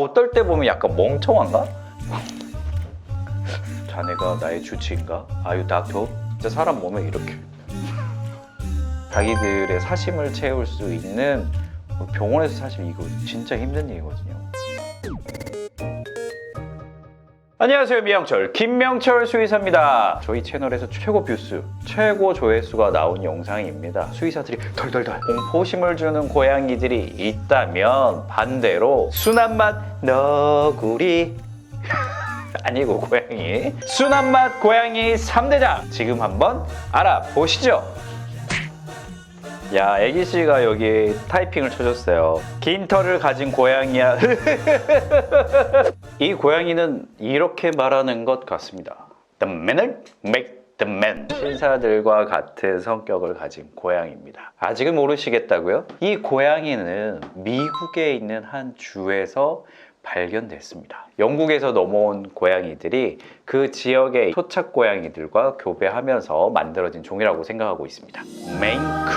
어떨 때 보면 약간 멍청한가? 자네가 나의 주치인가? 아유 닥터? 진짜 사람 몸에 이렇게 자기들의 사심을 채울 수 있는 병원에서 사실 이거 진짜 힘든 일이거든요. 안녕하세요, 미영철 김명철 수의사입니다. 저희 채널에서 최고 뷰수, 최고 조회수가 나온 영상입니다. 수의사들이 덜덜덜 공포심을 주는 고양이들이 있다면 반대로 순한맛 너구리 아니고 고양이 순한맛 고양이 3대장 지금 한번 알아보시죠. 야, 애기씨가 여기 타이핑을 쳐줬어요. 긴 털을 가진 고양이야. 이 고양이는 이렇게 말하는 것 같습니다. The man'll make the man. 신사들과 같은 성격을 가진 고양이입니다. 아직은 모르시겠다고요? 이 고양이는 미국에 있는 한 주에서 발견됐습니다. 영국에서 넘어온 고양이들이 그 지역의 토착 고양이들과 교배하면서 만들어진 종이라고 생각하고 있습니다. 메인쿤.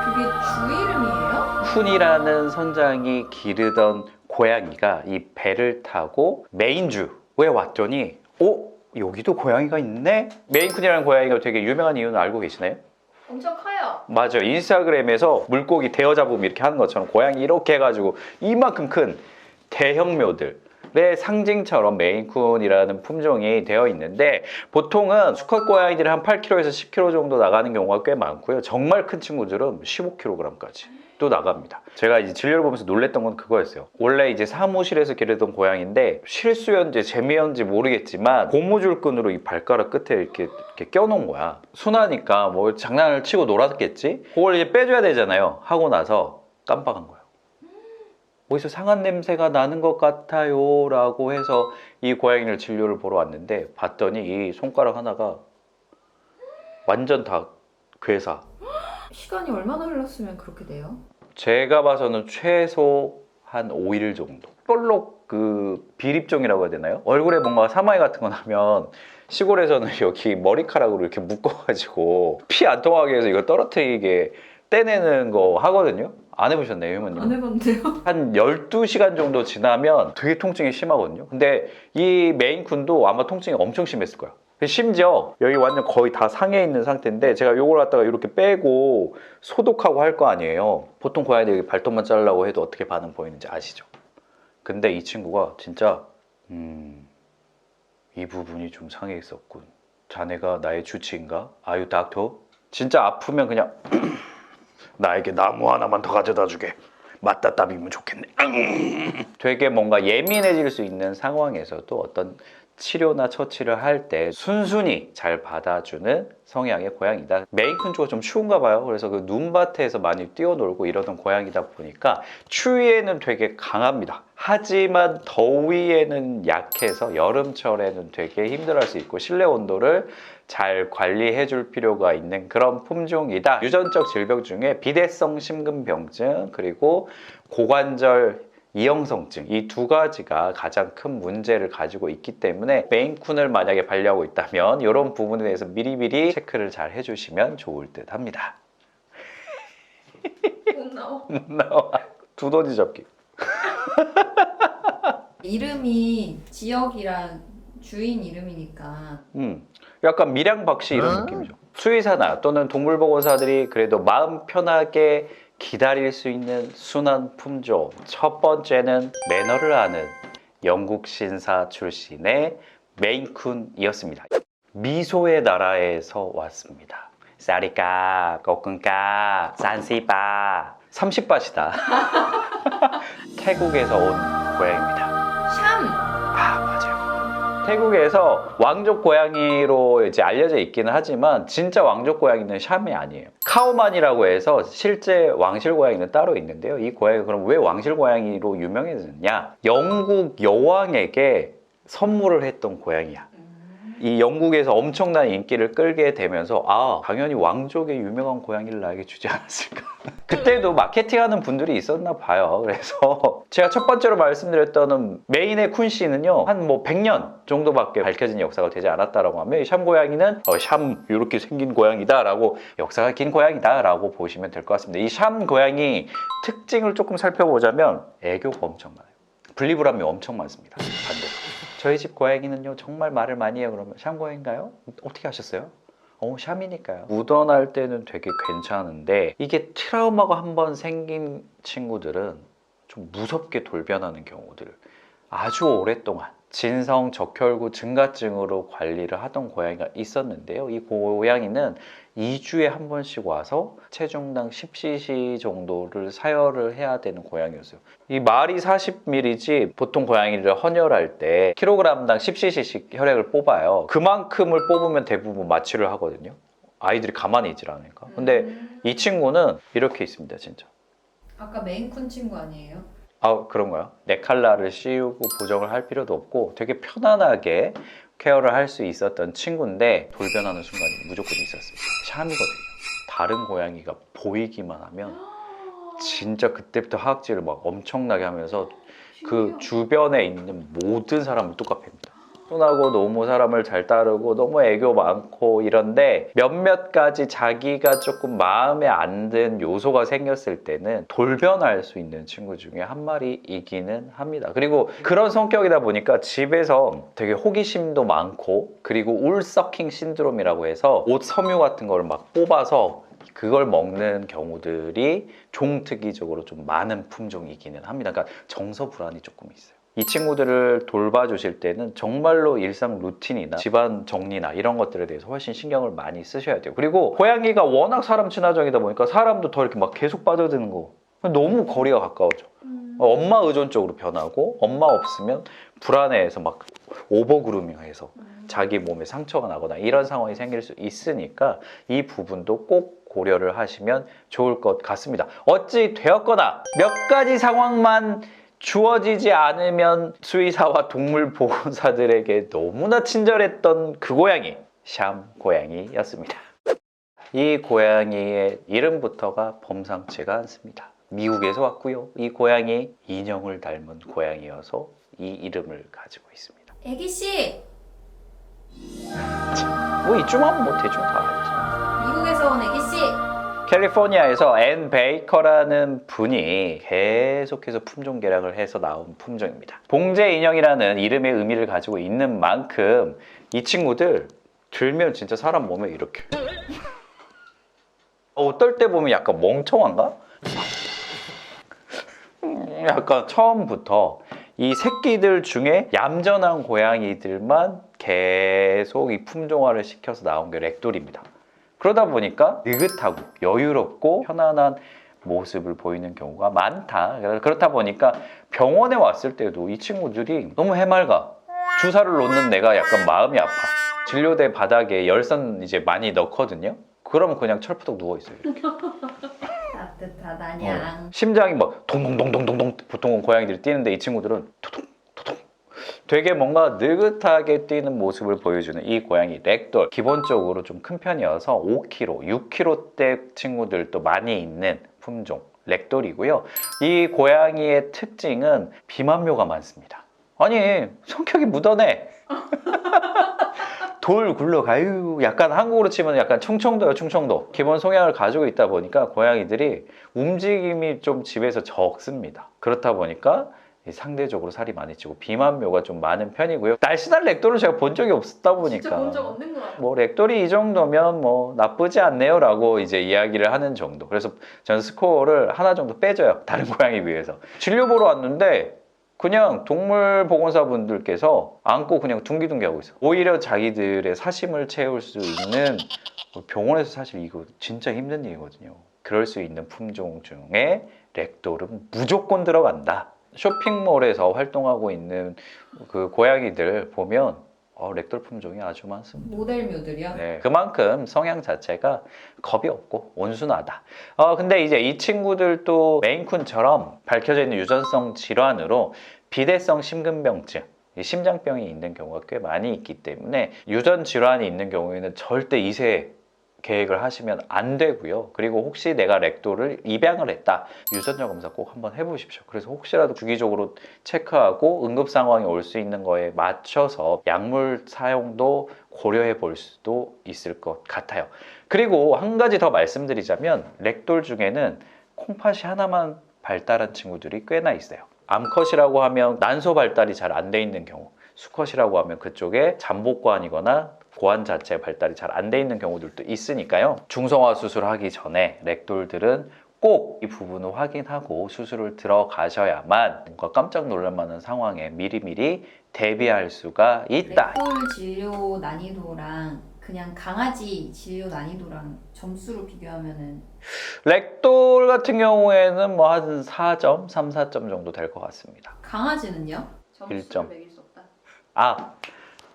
그게 주 이름이에요? 쿤이라는 선장이 기르던 고양이가 이 배를 타고 메인주에 왔더니 여기도 고양이가 있네? 메인쿤이라는 고양이가 되게 유명한 이유는 알고 계시나요? 엄청 커요. 맞아요. 인스타그램에서 물고기 대여잡음 이렇게 하는 것처럼 고양이 이렇게 해가지고 이만큼 큰 대형묘들의 상징처럼 메인쿤이라는 품종이 되어 있는데 보통은 수컷 고양이들이 한 8kg에서 10kg 정도 나가는 경우가 꽤 많고요. 정말 큰 친구들은 15kg까지 또 나갑니다. 제가 이제 진료를 보면서 놀랬던 건 그거였어요. 원래 이제 사무실에서 기르던 고양이인데 실수였는지 재미였는지 모르겠지만 고무줄끈으로 이 발가락 끝에 이렇게 껴놓은 거야. 순하니까 뭐 장난을 치고 놀았겠지? 그걸 이제 빼줘야 되잖아요. 하고 나서 깜빡한 거예요. 어디서 상한 냄새가 나는 것 같아요 라고 해서 이 고양이를 진료를 보러 왔는데 봤더니 이 손가락 하나가 완전 다 괴사. 시간이 얼마나 흘렀으면 그렇게 돼요? 제가 봐서는 최소 한 5일 정도. 볼록 그 비립종이라고 해야 되나요? 얼굴에 뭔가 사마귀 같은 거 나면 시골에서는 여기 머리카락으로 이렇게 묶어가지고 피 안 통하게 해서 이거 떨어뜨리게 떼내는 거 하거든요. 안 해보셨나요, 효모님? 안 해봤는데요? 한 12시간 정도 지나면 되게 통증이 심하거든요. 근데 이 메인쿤도 아마 통증이 엄청 심했을 거야. 심지어 여기 완전 거의 다 상해 있는 상태인데 제가 이걸 갖다가 이렇게 빼고 소독하고 할 거 아니에요. 보통 고양이들 발톱만 자르려고 해도 어떻게 반응 보이는지 아시죠? 근데 이 친구가 진짜 이 부분이 좀 상해 있었군. 자네가 나의 주치인가? 아유 닥터? 진짜 아프면 그냥 나에게 나무 하나만 더 가져다 주게. 맞다 따비면 좋겠네. 되게 뭔가 예민해질 수 있는 상황에서도 어떤 치료나 처치를 할 때 순순히 잘 받아주는 성향의 고양이다. 메인쿤 쪽은 좀 추운가 봐요. 그래서 그 눈밭에서 많이 뛰어놀고 이러던 고양이다 보니까 추위에는 되게 강합니다. 하지만 더위에는 약해서 여름철에는 되게 힘들어할 수 있고 실내 온도를 잘 관리해 줄 필요가 있는 그런 품종이다. 유전적 질병 중에 비대성 심근병증 그리고 고관절 이형성증 이 두 가지가 가장 큰 문제를 가지고 있기 때문에 메인쿤을 만약에 반려하고 있다면 이런 부분에 대해서 미리미리 체크를 잘 해주시면 좋을 듯 합니다. 못 나와. 못 나와. 두더지 잡기. 이름이 지역이랑 주인 이름이니까 약간 밀양박씨 이런 느낌이죠. 수의사나 또는 동물보건사들이 그래도 마음 편하게 기다릴 수 있는 순한 품종. 첫 번째는 매너를 아는 영국 신사 출신의 메인쿤이었습니다. 미소의 나라에서 왔습니다. 사리까, 꼬끈까, 산시바 30밭이다. 태국에서 온 고양이입니다. 샴! 맞아요. 태국에서 왕족 고양이로 이제 알려져 있기는 하지만 진짜 왕족 고양이는 샴이 아니에요. 카오만이라고 해서 실제 왕실 고양이는 따로 있는데요. 이 고양이가 그럼 왜 왕실 고양이로 유명해졌냐? 영국 여왕에게 선물을 했던 고양이야. 이 영국에서 엄청난 인기를 끌게 되면서 당연히 왕족의 유명한 고양이를 나에게 주지 않았을까. 그때도 마케팅하는 분들이 있었나 봐요. 그래서 제가 첫 번째로 말씀드렸던 메인의 쿤 씨는요 한 100년 정도밖에 밝혀진 역사가 되지 않았다라고 하면 샴 고양이는 샴 이렇게 생긴 고양이다 라고 역사가 긴 고양이다 라고 보시면 될 것 같습니다. 이 샴 고양이 특징을 조금 살펴보자면 애교가 엄청 많아요. 분리불안이 엄청 많습니다. 반대로. 저희 집 고양이는요 정말 말을 많이 해요. 그러면 샴 고양인가요? 어떻게 하셨어요? 샴이니까요. 묻어날 때는 되게 괜찮은데 이게 트라우마가 한번 생긴 친구들은 좀 무섭게 돌변하는 경우들 아주 오랫동안 진성 적혈구 증가증으로 관리를 하던 고양이가 있었는데요. 이 고양이는 2주에 한 번씩 와서 체중당 10cc 정도를 사혈을 해야 되는 고양이였어요. 이 말이 40ml지 보통 고양이를 헌혈할 때 킬로그램당 10cc씩 혈액을 뽑아요. 그만큼을 뽑으면 대부분 마취를 하거든요. 아이들이 가만히 있질 않으니까. 근데 이 친구는 이렇게 있습니다, 진짜. 아까 메인쿤 친구 아니에요? 그런가요? 네 칼라를 씌우고 보정을 할 필요도 없고 되게 편안하게 케어를 할 수 있었던 친구인데 돌변하는 순간이 무조건 있었습니다. 샴이거든요. 다른 고양이가 보이기만 하면 진짜 그때부터 하악질을 막 엄청나게 하면서 그 주변에 있는 모든 사람을 뚝갑합니다. 순하고 너무 사람을 잘 따르고 너무 애교 많고 이런데 몇몇 가지 자기가 조금 마음에 안 든 요소가 생겼을 때는 돌변할 수 있는 친구 중에 한 마리이기는 합니다. 그리고 그런 성격이다 보니까 집에서 되게 호기심도 많고 그리고 울서킹 신드롬이라고 해서 옷 섬유 같은 걸 막 뽑아서 그걸 먹는 경우들이 종특이적으로 좀 많은 품종이기는 합니다. 그러니까 정서 불안이 조금 있어요. 이 친구들을 돌봐주실 때는 정말로 일상 루틴이나 집안 정리나 이런 것들에 대해서 훨씬 신경을 많이 쓰셔야 돼요. 그리고 고양이가 워낙 사람 친화적이다 보니까 사람도 더 이렇게 막 계속 빠져드는 거 너무 거리가 가까워져. 엄마 의존적으로 변하고 엄마 없으면 불안해해서 막 오버그루밍해서 자기 몸에 상처가 나거나 이런 상황이 생길 수 있으니까 이 부분도 꼭 고려를 하시면 좋을 것 같습니다. 어찌 되었거나 몇 가지 상황만 주어지지 않으면 수의사와 동물보건사들에게 너무나 친절했던 그 고양이, 샴 고양이였습니다. 이 고양이의 이름부터가 범상치가 않습니다. 미국에서 왔고요. 이 고양이 인형을 닮은 고양이여서 이 이름을 가지고 있습니다. 애기씨! 뭐 이쯤 하면 뭐 대충 다 알지. 미국에서 온 애기씨! 캘리포니아에서 앤 베이커라는 분이 계속해서 품종 개량을 해서 나온 품종입니다. 봉제 인형이라는 이름의 의미를 가지고 있는 만큼 이 친구들 들면 진짜 사람 몸에 이렇게 어떨 때 보면 약간 멍청한가? 약간 처음부터 이 새끼들 중에 얌전한 고양이들만 계속 이 품종화를 시켜서 나온 게 렉돌입니다. 그러다 보니까 느긋하고 여유롭고 편안한 모습을 보이는 경우가 많다. 그렇다 보니까 병원에 왔을 때도 이 친구들이 너무 해맑아. 주사를 놓는 내가 약간 마음이 아파. 진료대 바닥에 열선 이제 많이 넣거든요. 그러면 그냥 철푸덕 누워있어요. 이렇게. 따뜻하다냥. 심장이 막 동동동동동동 보통은 고양이들이 뛰는데 이 친구들은 토동 되게 뭔가 느긋하게 뛰는 모습을 보여주는 이 고양이 렉돌 기본적으로 좀 큰 편이어서 5kg, 6kg대 친구들도 많이 있는 품종 렉돌이고요. 이 고양이의 특징은 비만묘가 많습니다. 아니 성격이 묻어내. 돌 굴러가요. 약간 한국으로 치면 약간 충청도요, 충청도. 기본 성향을 가지고 있다 보니까 고양이들이 움직임이 좀 집에서 적습니다. 그렇다 보니까 상대적으로 살이 많이 찌고 비만묘가 좀 많은 편이고요. 날씬한 렉돌을 제가 본 적이 없다 보니까 진짜 본 적 없는 것 같아요. 뭐 렉돌이 이 정도면 뭐 나쁘지 않네요 라고 이제 이야기를 하는 정도. 그래서 저는 스코어를 하나 정도 빼줘요. 다른 고양이 비해서. 진료 보러 왔는데 그냥 동물보건사분들께서 안고 그냥 둥기둥기 하고 있어. 오히려 자기들의 사심을 채울 수 있는 병원에서 사실 이거 진짜 힘든 일이거든요. 그럴 수 있는 품종 중에 렉돌은 무조건 들어간다. 쇼핑몰에서 활동하고 있는 그 고양이들 보면 렉돌 품종이 아주 많습니다. 모델묘들이요? 네, 그만큼 성향 자체가 겁이 없고 온순하다. 근데 이제 이 친구들도 메인쿤처럼 밝혀져 있는 유전성 질환으로 비대성 심근병증, 심장병이 있는 경우가 꽤 많이 있기 때문에 유전 질환이 있는 경우에는 절대 이세 계획을 하시면 안 되고요. 그리고 혹시 내가 렉돌을 입양을 했다, 유전자 검사 꼭 한번 해보십시오. 그래서 혹시라도 주기적으로 체크하고 응급 상황이 올 수 있는 거에 맞춰서 약물 사용도 고려해 볼 수도 있을 것 같아요. 그리고 한 가지 더 말씀드리자면 렉돌 중에는 콩팥이 하나만 발달한 친구들이 꽤나 있어요. 암컷이라고 하면 난소 발달이 잘 안 돼 있는 경우, 수컷이라고 하면 그쪽에 잠복관이거나 고환 자체 발달이 잘 안 돼 있는 경우들도 있으니까요. 중성화 수술하기 전에 렉돌들은 꼭 이 부분을 확인하고 수술을 들어가셔야만 뭔가 깜짝 놀랄 만한 상황에 미리미리 대비할 수가 있다. 렉돌 진료 난이도랑 그냥 강아지 진료 난이도랑 점수로 비교하면은 렉돌 같은 경우에는 뭐 한 4점, 3, 4점 정도 될 것 같습니다. 강아지는요? 점수를 1점. 매길 수 없다. 아,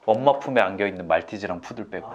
엄마 품에 안겨있는 말티즈랑 푸들 빼고.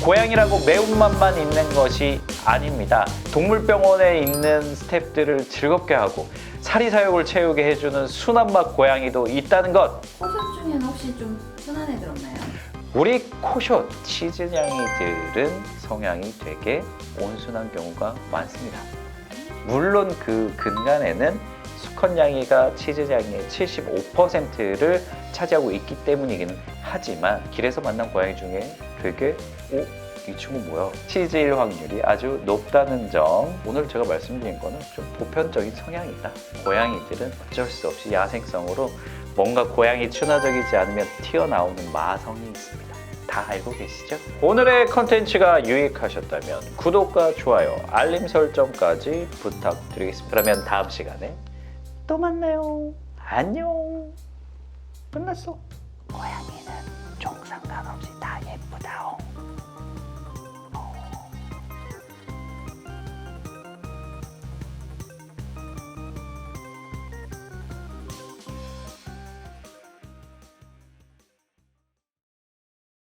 고양이라고 매운맛만 있는 것이 아닙니다. 동물병원에 있는 스태프들을 즐겁게 하고 사리사욕을 채우게 해주는 순한 맛 고양이도 있다는 것. 코숏 중에는 혹시 좀 순한 애들 없나요? 우리 코숏 치즈냥이들은 성향이 되게 온순한 경우가 많습니다. 물론 그 근간에는 수컷냥이가 치즈냥이의 75%를 차지하고 있기 때문이긴 하지만 길에서 만난 고양이 중에 되게 이 친구 뭐야? 치즈일 확률이 아주 높다는 점. 오늘 제가 말씀드린 거는 좀 보편적인 성향이다. 고양이들은 어쩔 수 없이 야생성으로 뭔가 고양이 친화적이지 않으면 튀어나오는 마성이 있습니다. 다 알고 계시죠? 오늘의 컨텐츠가 유익하셨다면 구독과 좋아요, 알림 설정까지 부탁드리겠습니다. 그러면 다음 시간에 또 만나요. 안녕. 끝났어.